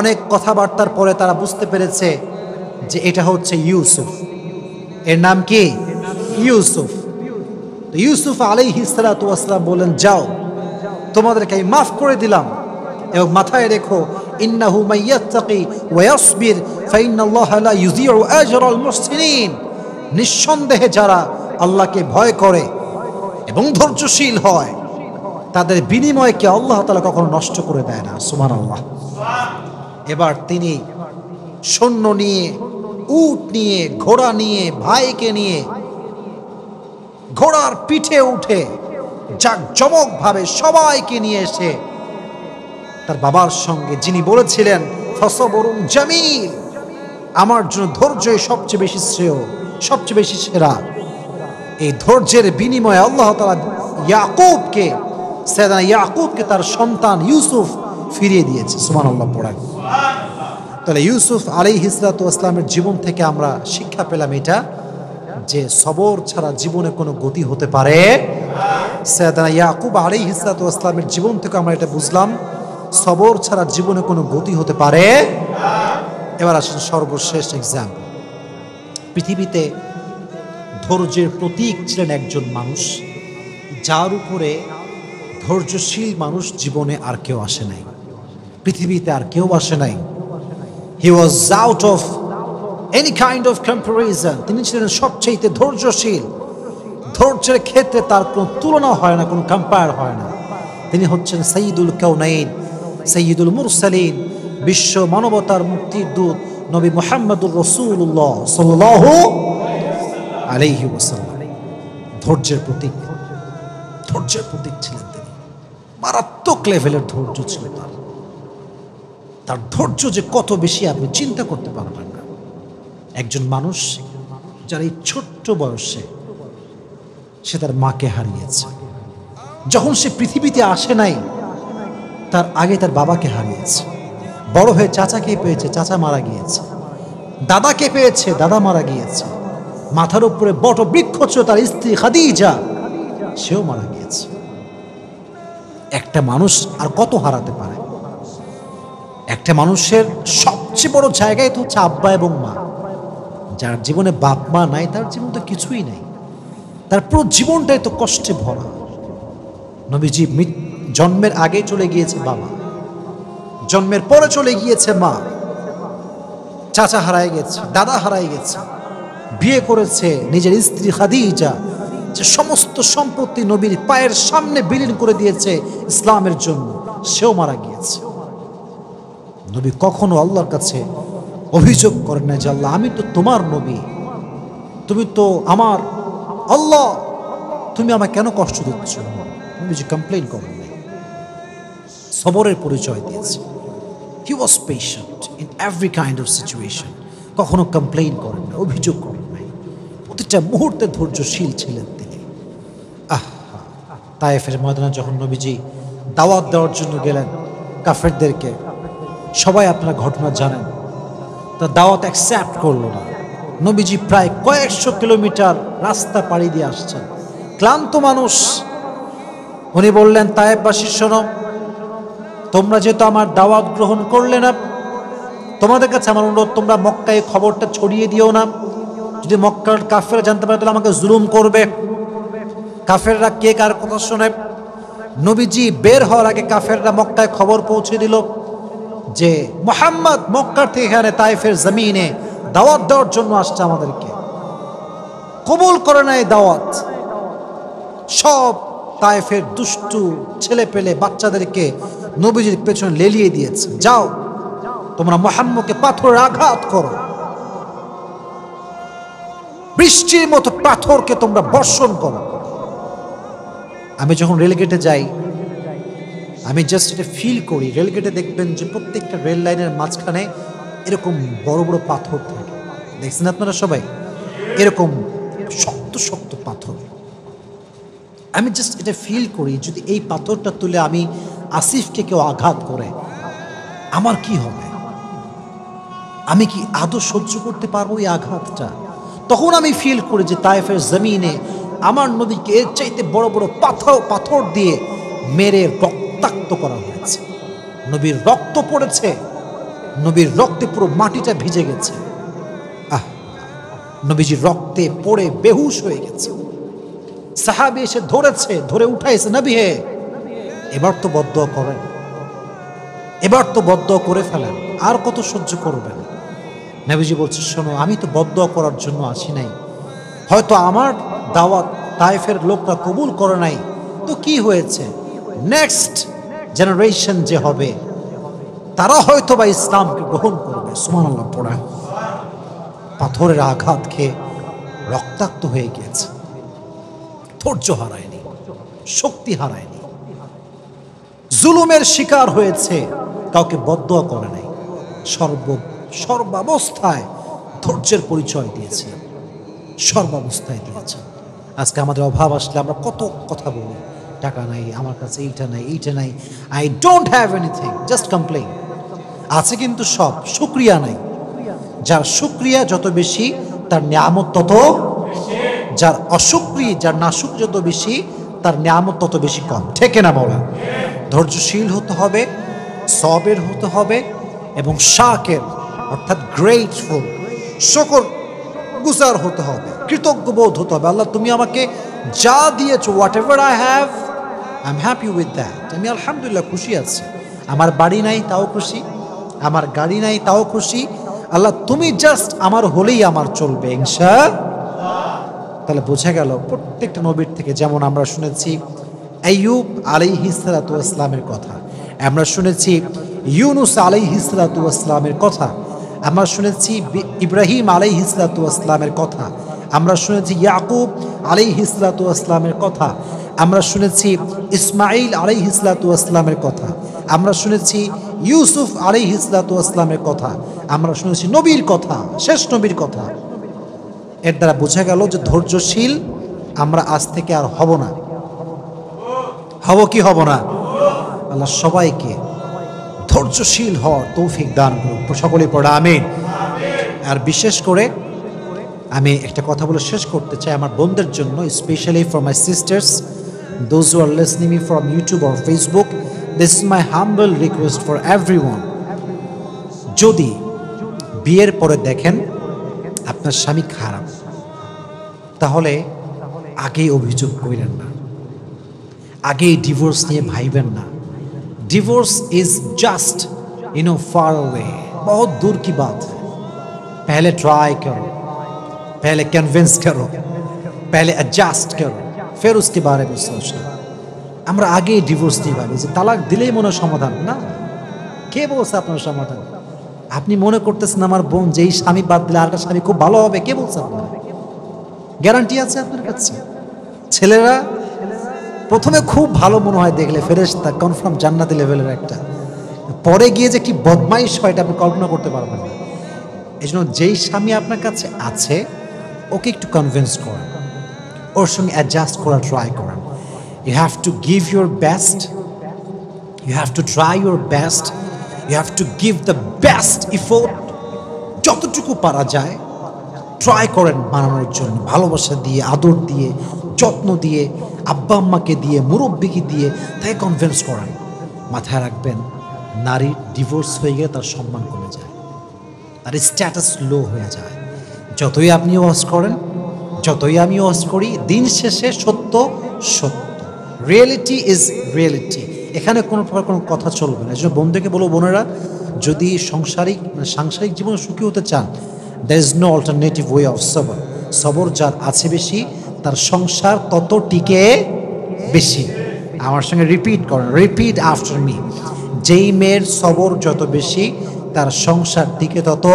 অনেক কথাবার্তার পরে তারা বুঝতে পেরেছে যে এটা হচ্ছে ইউসুফ। এর নাম কি? ইউসুফ। তো ইউসুফ আলাইহিস সালাতু ওয়াস সালাম বলেন, যাও, তোমাদেরকে আমি মাফ করে দিলাম, এবং মাথায় রেখো, ইন্নাহু মাইয়াত্তাকি ওয়া ইয়াসবির ফাইন্নাল্লাহা লা ইউযিউ আজরাল মুহসিনিন। নিঃসন্দেহে যারা আল্লাহকে ভয় করে এবং ধৈর্যশীল হয় তাদের বিনিময়কে আল্লাহ তাআলা কখনো নষ্ট করে দেয় না। সুবহানাল্লাহ। এবার তিনি সৈন্য নিয়ে, উট নিয়ে, ঘোড়া নিয়ে, ভাইকে নিয়ে ঘোড়ার পিঠে উঠে জাঁকজমকভাবে সবাইকে নিয়ে এসে তার বাবার সঙ্গে, যিনি বলেছিলেন ফাসবরুন জামিল, আমার জন্য ধৈর্যই সবচেয়ে বেশি শ্রেয়, সবচেয়ে বেশি সেরা, এই ধৈর্যের বিনিময়ে আল্লাহ তাআলা ইয়াকুবকে, সাইয়েদনা ইয়াকুবকে তার সন্তান ইউসুফ ফিরিয়ে দিয়েছে। সুবহানাল্লাহ পড়েন। তাহলে ইউসুফ আলাইহিস সালাতু ওয়াস সালামের জীবন থেকে আমরা শিক্ষা পেলাম এটা, যে সবর ছাড়া জীবনে কোনো গতি হতে পারে। সাইয়েদনা ইয়াকুব আলাইহিস সালাতু ওয়াস সালামের জীবন থেকে আমরা এটা বুঝলাম, সবর ছাড়া জীবনে কোনো গতি হতে পারে। এবার আসেন সর্বশেষ এক্সাম্পল। পৃথিবীতে ধৈর্যের প্রতীক ছিলেন একজন মানুষ, যার উপরে ধৈর্যশীল মানুষ জীবনে আর কেউ আসে নাই, পৃথিবীতে আর কেউ আসে নাই। He was out of any kind of comparison. তিনি ছিলেন সবচেয়ে ধৈর্যশীল। ধৈর্যের ক্ষেত্রে তার কোনো তুলনা হয় না, কোনো কম্পেয়ার হয় না। তিনি হচ্ছেন সাইয়্যিদুল কাউনাইন, সাইয়্যিদুল মুরসালিন, বিশ্ব মানবতার মুক্তির দূত নবী মুহাম্মদুর রাসূলুল্লাহ সাল্লাল্লাহু আলাইহি ওয়াসাল্লাম। ধৈর্যের প্রতীক, ধৈর্যের প্রতীক ছিলেন তিনি। মারাত্মক লেভেলের ধৈর্য ছিল তার। তার ধৈর্য যে কত বেশি আপনি চিন্তা করতে পারবেন না। একজন মানুষ যার এই ছোট্ট বয়সে সে তার মাকে হারিয়েছে, যখন সে পৃথিবীতে আসে নাই তার আগে তার বাবাকে হারিয়েছে, বড় হয়ে চাচাকে পেয়েছে, চাচা মারা গিয়েছে, দাদাকে পেয়েছে, দাদা মারা গিয়েছে, মাথার উপরে বট বৃক্ষ ছিল তার স্ত্রী খাদিজা, সেও মারা গিয়েছে। একটা মানুষ আর কত হারাতে পারে? একটা মানুষের সবচেয়ে বড় জায়গায় তো হচ্ছে আব্বা এবং মা। যার জীবনে বাপ মা নাই তার জীবন তো কিছুই নাই, তার পুরো জীবনটাই তো কষ্টে ভরা। নবীজি জন্মের আগে চলে গিয়েছে বাবা, জন্মের পরে চলে গিয়েছে মা, চাচা হারায় গেছে, দাদা হারায় গেছে, বিয়ে করেছে নিজের স্ত্রী খাদিজা, যে সমস্ত সম্পত্তি নবীর পায়ের সামনে বিলীন করে দিয়েছে ইসলামের জন্য, সেও মারা গিয়েছে। নবী কখনো আল্লাহর কাছে অভিযোগ করেন না যে আল্লাহ আমি তো তোমার নবী, তুমি তো আমার আল্লাহ, তুমি আমায় কেন কষ্ট দিচ্ছ। নবীজি কমপ্লেন করেন নাই, সবরের পরিচয় দিয়েছে। He was patient in every kind of situation. কখনো কমপ্লেন করেন না, অভিযোগ করেন নাই, প্রতিটা মুহূর্তে ধৈর্যশীল ছিলেন তিনি। তায়েফের ময়দানে যখন নবীজি দাওয়াত দেওয়ার জন্য গেলেন কাফেরদেরকে, সবাই আপনারা ঘটনা জানেন, তা দাওয়াত অ্যাকসেপ্ট করলো না। নবীজি প্রায় কয়েকশো কিলোমিটার রাস্তা পাড়ি দিয়ে আসছেন, ক্লান্ত মানুষ। উনি বললেন, তায়েফবাসী শোনো, তোমরা যেহেতু আমার দাওয়াত গ্রহণ করলে না, তোমাদের কাছে আমার অনুরোধ, তোমরা মক্কায় খবরটা ছড়িয়ে দিও না। যদি মক্কার কাফেররা জানতে পারে তাহলে আমাকে জুলুম করবে। কাফেররা কে কার কথা শোনে। নবীজি বের হওয়ার আগে কাফেররা মক্কায় খবর পৌঁছে দিল যে মুহাম্মদ মক্কার থেকে এখানে তায়েফের জমিনে দাওয়াত দেওয়ার জন্য আসছে, আমাদেরকে কবুল করে না এই দাওয়াত। সব তায়েফের দুষ্টু ছেলে পেলে বাচ্চাদেরকে নবীজির পেছনে লেলিয়ে দিয়েছে, যাও তোমরা মুহাম্মদকে পাথরের আঘাত করো, বৃষ্টির মতো পাথরকে তোমরা বর্ষণ করো। আমি যখন রেলগেটে যাই, আমি জাস্ট এটা ফিল করি। রেলগেটে দেখবেন যে প্রত্যেকটা রেল লাইনের মাঝখানে এরকম বড় বড় পাথর থাকে, দেখছেন আপনারা সবাই, এরকম শক্ত শক্ত পাথর। আমি জাস্ট এটা ফিল করি, যদি এই পাথরটা তুলে আমি আসিফকে কেউ আঘাত করে আমার কি হবে, আমি কি আদৌ সহ্য করতে পারবো এই আঘাতটা। তখন আমি ফিল করি যে তায়েফের জমিনে আমার নবীকে এর চাইতে বড় বড় পাথর দিয়ে মেরে রক্তাক্ত করা হয়েছে। নবীর রক্ত পড়েছে, নবীর রক্তে পুরো মাটিটা ভিজে গেছে। নবীজি রক্তে পড়ে বেহুশ হয়ে গেছে। সাহাবী এসে ধরেছে, ধরে উঠাইছে, নবী হে এবার তো বদদুয়া করেন, এবার তো বদদুয়া করে ফেলেন, আর কত সহ্য করবেন। নবীজি বলছে, শোনো, আমি তো বদদুয়া করার জন্য আসি নাই, হয়তো আমার দাওয়াত তায়েফের লোকরা কবুল করে নাই, তো কি হয়েছে, নেক্সট জেনারেশন যে হবে তারা হয়তো বা ইসলামকে গ্রহণ করবে। সুবহানাল্লাহ পড়া। পাথরের আঘাত খেয়ে রক্তাক্ত হয়ে গিয়েছে, ধৈর্য হারায়নি, শক্তি হারায়নি, জুলুমের শিকার হয়েছে, কাউকে বদদুয়া করে নাই, সর্বাবস্থায় ধৈর্যের পরিচয় দিয়েছে, সর্বাবস্থায় দিয়েছে। আজকে আমাদের অভাব আসলে আমরা কত কথা বলি, টাকা নাই আমার কাছে, এইটা নাই এইটা নাই, I don't have anything, just complain. আছে কিন্তু সব, শুকরিয়া নাই। যার শুকরিয়া যত বেশি তার নিয়ামত তত, যার অশুকরিয়া, যার নাশুক যত বেশি তার নিয়ামত তত বেশি কম। ঠিক না বলা? ধৈর্যশীল হতে হবে, সবের হতে হবে, এবং শাকের অর্থাৎ গ্রেটফুল, শুকর গুজার হতে হবে, কৃতজ্ঞ বোধ হতে হবে। আল্লাহ তুমি আমাকে যা দিয়েছো, what ever I have, I am happy with that. আমি আলহামদুলিল্লাহ খুশি আছি। আমার বাড়ি নাই তাও খুশি, আমার গাড়ি নাই তাও খুশি। আল্লাহ তুমি জাস্ট আমার হলেই আমার চলবে ইনশাআল্লাহ। তাহলে বোঝা গেল প্রত্যেকটা নবীর থেকে, যেমন আমরা শুনেছি আইয়ুব আলাইহিস সালাতু ওয়াস সালামের কথা, আমরা শুনেছি ইউনুস আলাইহিস সালাতু ওয়াস সালামের কথা, আমরা শুনেছি ইব্রাহিম আলাইহিস সালাতু ওয়াস সালামের কথা, আমরা শুনেছি ইয়াকুব আলাইহিস সালাতু ওয়াস সালামের কথা, আমরা শুনেছি ইসমাঈল আলাইহিস সালাতু ওয়াস সালামের কথা, আমরা শুনেছি ইউসুফ আলাইহিস সালাতু ওয়াস সালামের কথা, আমরা শুনেছি নবীর কথা, শেষ নবীর কথা। এর দ্বারা বোঝা গেল যে ধৈর্যশীল আমরা আজ থেকে আর হব না। হব কি হব না? আল্লাহ সবাইকে ধৈর্যশীল হওয়ার তৌফিক দান করুন, সকলে পড়া আমিন। আর বিশেষ করে আমি একটা কথা বলে শেষ করতে চাই আমার বোনদের জন্য, specially for my sisters, those who R listening me from YouTube or Facebook, this is my humble request for everyone. যদি বিয়ের পরে দেখেন আপনার স্বামী খারাপ, তাহলে আগেই অভিযোগ করেন না, আগেই ডিভোর্স নিয়ে ভাইবেন না। Divorce is just far away, बहुत दूर की बात है। पहले ट्राई करो, पहले कन्विंस करो, पहले एडजस्ट करो, फिर उसके बारे में सोचना। আমরা আগে ডিভোর্স নিয়ে ভাবি যে তালাক দিলেই মনে সমাধান, না, কে বলছে আপনার সমাধান? আপনি মনে করতেছেন আমার বোন যেই স্বামী বাদ দিলে আরেকটা স্বামী খুব ভালো হবে, কে বলছে আপনার? গ্যারান্টি আছে আপনার কাছে? ছেলেরা প্রথমে খুব ভালো মনে হয় দেখলে, ফেরেশতা, কনফার্ম জান্নাতি লেভেলের একটা, পরে গিয়ে যে কি বদমাইশ হয় এটা আপনি কল্পনা করতে পারবেন না। এই জন্য যেই স্বামী আপনার কাছে আছে ওকে একটু কনভিন্স করেন, ওর সঙ্গে অ্যাডজাস্ট করার ট্রাই করেন। You have to give your best, you have to try your best, you have to give the best effort. যতটুকু পারা যায় ট্রাই করেন বানানোর জন্য, ভালোবাসা দিয়ে, আদর দিয়ে, যত্ন দিয়ে, আব্বা আম্মাকে দিয়ে, মুরব্বিকে দিয়ে তাই কনভিন্স করেন। মাথায় রাখবেন, নারীর ডিভোর্স হয়ে গেলে তার সম্মান কমে যায়, তার স্ট্যাটাস লো হয়ে যায়। যতই আপনি ওয়াজ করেন, যতই আমি ওয়াজ করি, দিন শেষে সত্য সত্য, রিয়েলিটি ইজ রিয়েলিটি। এখানে কোনো প্রকার কোনো কথা চলবে না। এই জন্য বন্ধুকে বলবো, বোনেরা, যদি সাংসারিক জীবনে সুখী হতে চান, there is no alternative way of সবর। সবর যার আছে বেশি, তার সংসার তত টিকে বেশি। আমার সঙ্গে রিপিট করেন, রিপিট আফটার মি। যেই মেয়ের সবর যত বেশি, তার সংসার টিকে তত।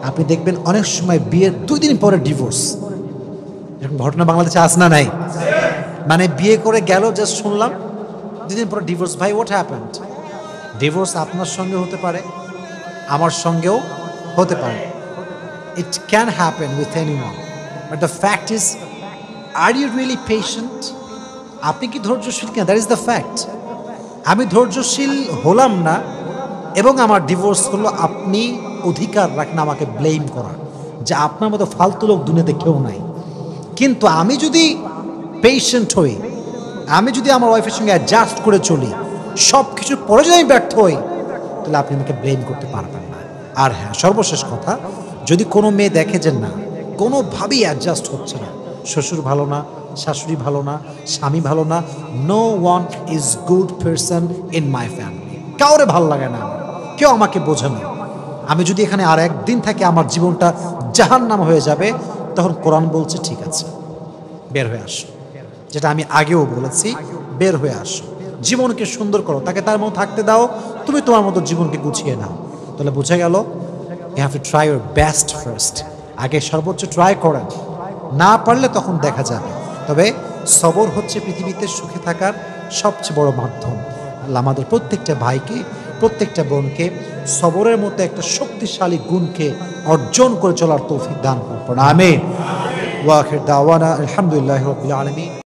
আপনি দেখবেন অনেক সময় বিয়ের 2 দিন পরে ডিভোর্স, এরকম ঘটনা বাংলাদেশে আছে না নাই? মানে বিয়ে করে গেল, জাস্ট শুনলাম 2 দিন পরে ডিভোর্স। ভাই, হোয়াট হ্যাপেন্ড? ডিভোর্স আপনার সঙ্গে হতে পারে, আমার সঙ্গেও হতে পারে। It can happen with anyone, but the fact is, are you really patient? আপনি কি ধৈর্যশীল কিনা? That is the fact. আমি ধৈর্যশীল হলাম না এবং আমার ডিভোর্স হলো, আপনি অধিকার রাখেন আমাকে ব্লেম করার, যে আপনার মতো ফালতু লোক দুনিয়াতে কেউ নাই। কিন্তু আমি যদি পেশেন্ট হই, আমি যদি আমার ওয়াইফের সঙ্গে অ্যাডজাস্ট করে চলি, সব কিছুর পরে যদি আমি ব্যর্থ হই, তাহলে আপনি আমাকে ব্লেম করতে পারবেন না। আর হ্যাঁ, সর্বশেষ কথা, যদি কোনো মেয়ে দেখে যে না, কোনোভাবেই অ্যাডজাস্ট হচ্ছে না, শ্বশুর ভালো না, শাশুড়ি ভালো না, স্বামী ভালো না, no one is good person in my family, কাউরে ভালো লাগে না, কেউ আমাকে বোঝে না, আমি যদি এখানে আর একদিন থাকি আমার জীবনটা জাহান্নাম হয়ে যাবে, তখন কোরআন বলছে ঠিক আছে, বের হয়ে আসো। যেটা আমি আগেও বলেছি, বের হয়ে আসো, জীবনকে সুন্দর করো, তাকে তার মতো থাকতে দাও, তুমি তোমার মতো জীবনকে গুছিয়ে নাও। তাহলে বোঝা গেল, you have to try your best first. আগে সর্বোচ্চ ট্রাই করেন, না পারলে তখন দেখা যাবে। তবে সবর হচ্ছে পৃথিবীতে সুখে থাকার সবচেয়ে বড় মাধ্যম। আল্লাহ আমাদের প্রত্যেকটা ভাইকে, প্রত্যেকটা বোনকে সবরের মতো একটা শক্তিশালী গুণকে অর্জন করে চলার তৌফিক দান করুন। আমিন। ওয়া আখির দাওয়ানা আলহামদুলিল্লাহি রাব্বিল আলামিন।